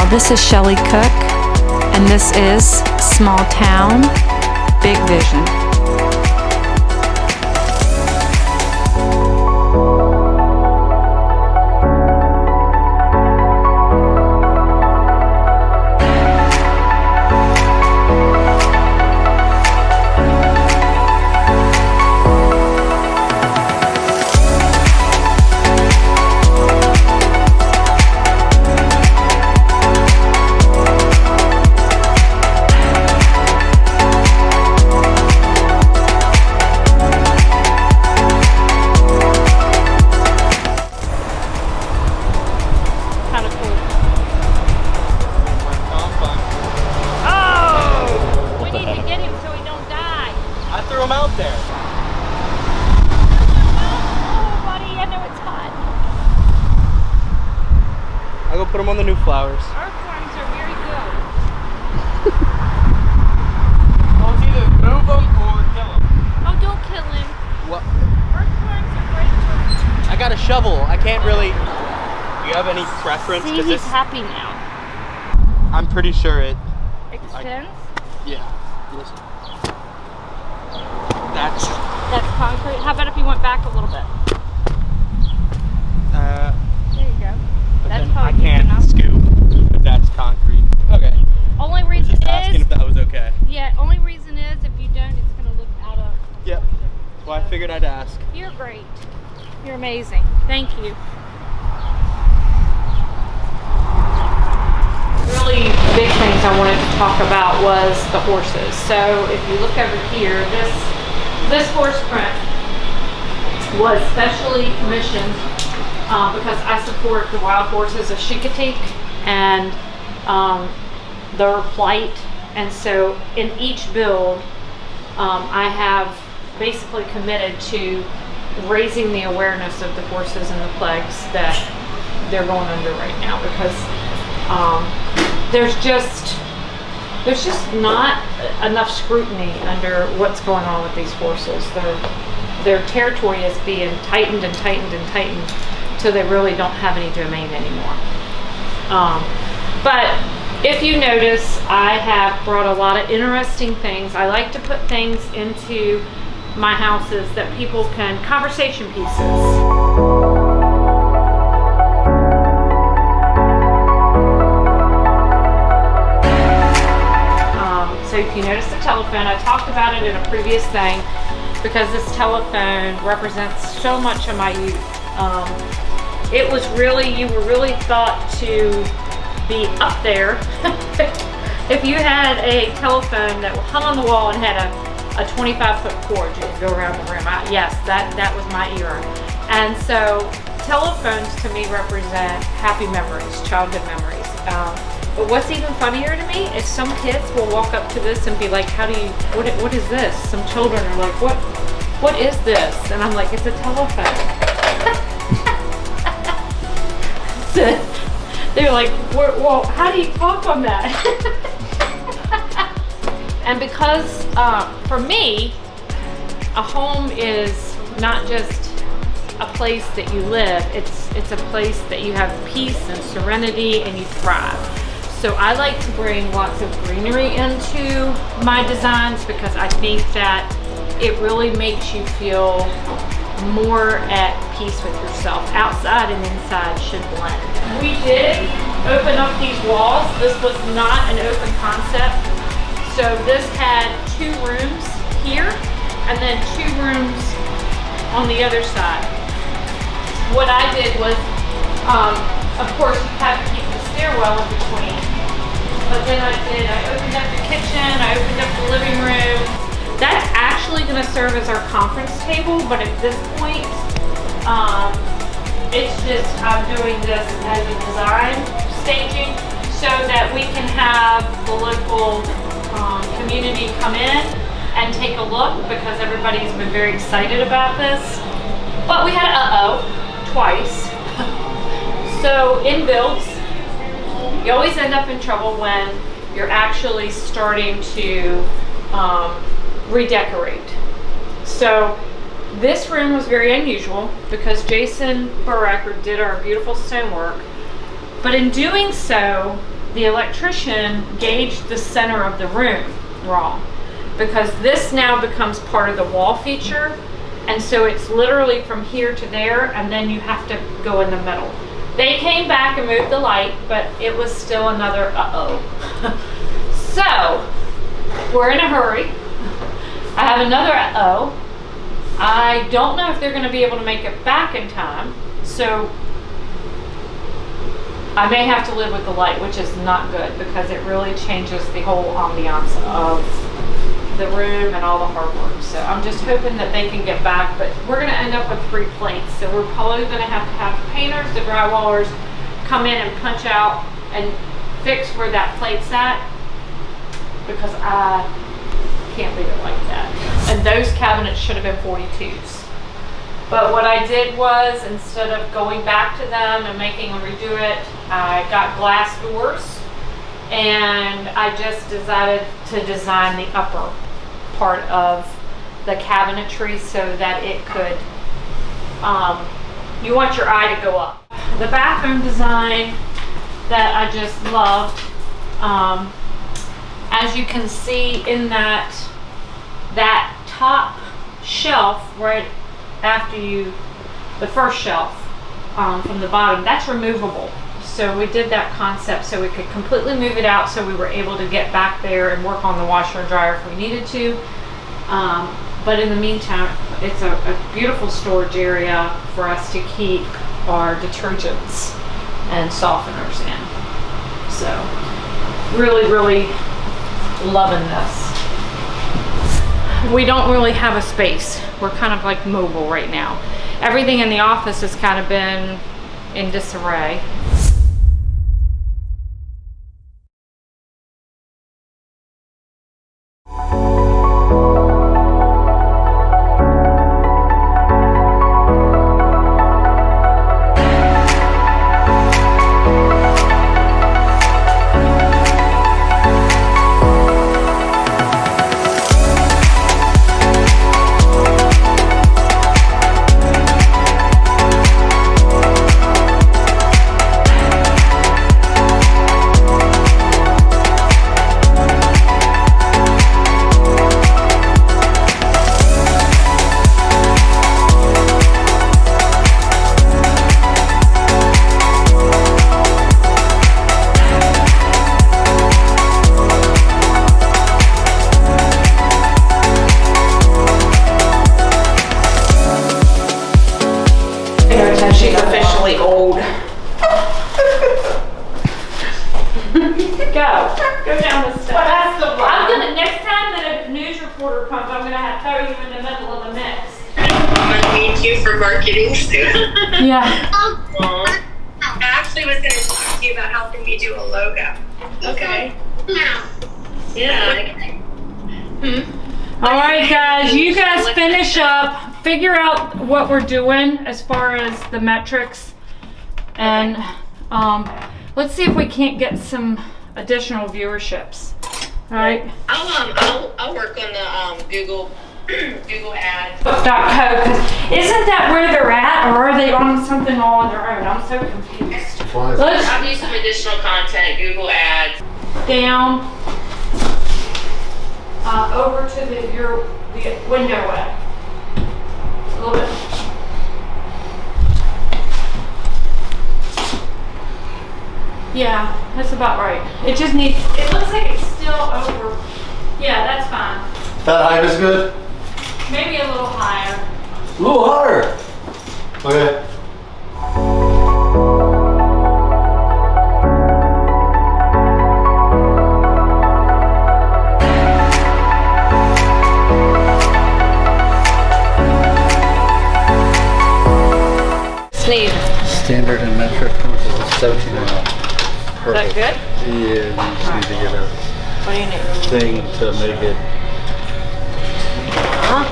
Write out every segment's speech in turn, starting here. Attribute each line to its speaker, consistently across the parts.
Speaker 1: This is Shelly Cook, and this is Small Town, Big Vision.
Speaker 2: Out there.
Speaker 3: Oh, buddy, I know it's hot.
Speaker 2: I'll go put them on the new flowers.
Speaker 3: Earthworms are very good.
Speaker 2: Well, it's either move them or kill them.
Speaker 3: Oh, don't kill him.
Speaker 2: What?
Speaker 3: Earthworms are great for...
Speaker 2: I got a shovel. I can't really... Do you have any preference?
Speaker 3: See, he's happy now.
Speaker 2: I'm pretty sure it...
Speaker 3: Extends?
Speaker 2: Yeah. Listen. That's
Speaker 3: concrete. How about if you went back a little bit? There you go. That's
Speaker 2: I can't scoop if that's concrete. Okay.
Speaker 3: Only reason
Speaker 2: Just asking if that was okay.
Speaker 3: Yeah, only reason is if you don't, it's going to look out of...
Speaker 2: Yep. Well, I figured I'd ask.
Speaker 3: You're great. You're amazing. Thank you. Really big things I wanted to talk about was the horses. So if you look over here, this horse print was specially commissioned because I support the wild horses of Chincoteague and their plight. And so in each build, I have basically committed to raising the awareness of the horses and the plagues that they're going under right now, because there's just not enough scrutiny under what's going on with these horses. Their territory is being tightened and tightened and tightened till they really don't have any domain anymore. But if you notice, I have brought a lot of interesting things. I like to put things into my houses that people can, conversation pieces. So if you notice the telephone, I talked about it in a previous thing because this telephone represents so much of my youth. It was really, you were really thought to be up there. If you had a telephone that hung on the wall and had a 25-foot cord, you could go around the room. Yes, that was my era. And so telephones to me represent happy memories, childhood memories. But what's even funnier to me is some kids will walk up to this and be like, what is this? Some children are like, what is this? And I'm like, it's a telephone. They're like, well, how do you talk on that? And because for me, a home is not just a place that you live, it's a place that you have peace and serenity and you thrive. So I like to bring lots of greenery into my designs because I think that it really makes you feel more at peace with yourself. Outside and inside should blend. We did open up these walls. This was not an open concept. So this had 2 rooms here and then 2 rooms on the other side. What I did was, of course, you have to keep the stairwell in between. But then I opened up the kitchen, I opened up the living room. That's actually going to serve as our conference table, but at this point, it's just, I'm doing this as a design staging so that we can have the local community come in and take a look, because everybody's been very excited about this. But we had twice. So in builds, you always end up in trouble when you're actually starting to redecorate. So this room was very unusual because Jason Buracker did our beautiful stonework, but in doing so, the electrician gauged the center of the room wrong, because this now becomes part of the wall feature, and so it's literally from here to there, and then you have to go in the middle. They came back and moved the light, but it was still another uh-oh. So we're in a hurry. I have another uh-oh. I don't know if they're going to be able to make it back in time, so I may have to live with the light, which is not good because it really changes the whole ambiance of the room and all the hard work. So I'm just hoping that they can get back, but we're going to end up with 3 plates. So we're probably going to have painters, the drywallers come in and punch out and fix where that plate's at, because I can't leave it like that. And those cabinets should have been 42s. But what I did was, instead of going back to them and making them redo it, I got glass doors, and I just decided to design the upper part of the cabinetry so that it could, you want your eye to go up. The bathroom design that I just loved, as you can see in that top shelf right after the first shelf from the bottom, that's removable. So we did that concept so we could completely move it out, so we were able to get back there and work on the washer and dryer if we needed to. But in the meantime, it's a beautiful storage area for us to keep our detergents and softeners in. So really, really loving this. We don't really have a space. We're kind of like mobile right now. Everything in the office has kind of been in disarray.
Speaker 4: She's officially old.
Speaker 3: Go down the steps. I'm gonna, next time that a news reporter comes, I'm gonna have to throw you in the middle of the mix.
Speaker 4: I'm gonna need you for marketing soon.
Speaker 3: Yeah.
Speaker 4: I actually was gonna talk to you about helping me do a logo. Okay. Yeah.
Speaker 3: All right, guys, you guys finish up, figure out what we're doing as far as the metrics, and let's see if we can't get some additional viewerships. All right.
Speaker 4: I'll work on the Google ads.
Speaker 3: .co, 'cause isn't that where they're at, or are they on something all on their own? I'm so confused. Let's
Speaker 4: I'll do some additional content, Google ads.
Speaker 3: down over to the window way. A little bit. Yeah, that's about right. It just needs, it looks like it's still over. Yeah, that's fine.
Speaker 5: That height is good?
Speaker 3: Maybe a little higher.
Speaker 5: A little higher. Okay.
Speaker 3: Sneeze.
Speaker 5: Standard and metric comes to 17 and a half.
Speaker 3: Is that good?
Speaker 5: Yeah, you just need to get a
Speaker 3: What do you need?
Speaker 5: thing to make it.
Speaker 3: Huh?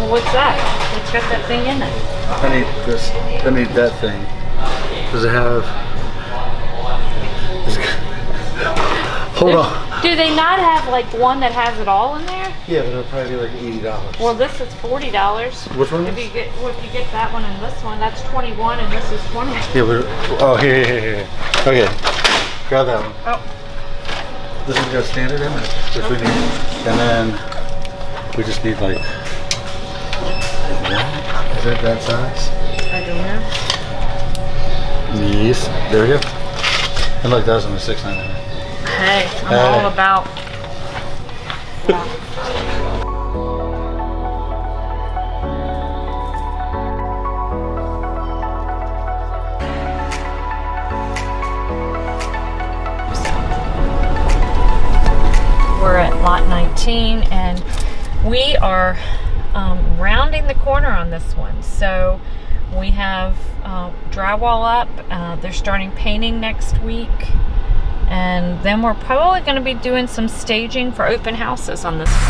Speaker 3: Well, what's that? It's got that thing in it.
Speaker 5: I need this. I need that thing. Does it have? Hold on.
Speaker 3: Do they not have like one that has it all in there?
Speaker 5: Yeah, but it'll probably be like $80.
Speaker 3: Well, this is $40.
Speaker 5: Which one
Speaker 3: If
Speaker 5: is?
Speaker 3: you get that one and this one, that's 21, and this is 20.
Speaker 5: Yeah, but oh, here. Okay. Grab that one.
Speaker 3: Oh.
Speaker 5: This is your standard image, which we need. And then we just need like, is that that size?
Speaker 3: I don't know.
Speaker 5: Yes. There we go. And look, that was only $6.99.
Speaker 3: Hey, I'm all about. We're at lot 19 and we are rounding the corner on this one. So we have drywall up. They're starting painting next week. And then we're probably going to be doing some staging for open houses on this one.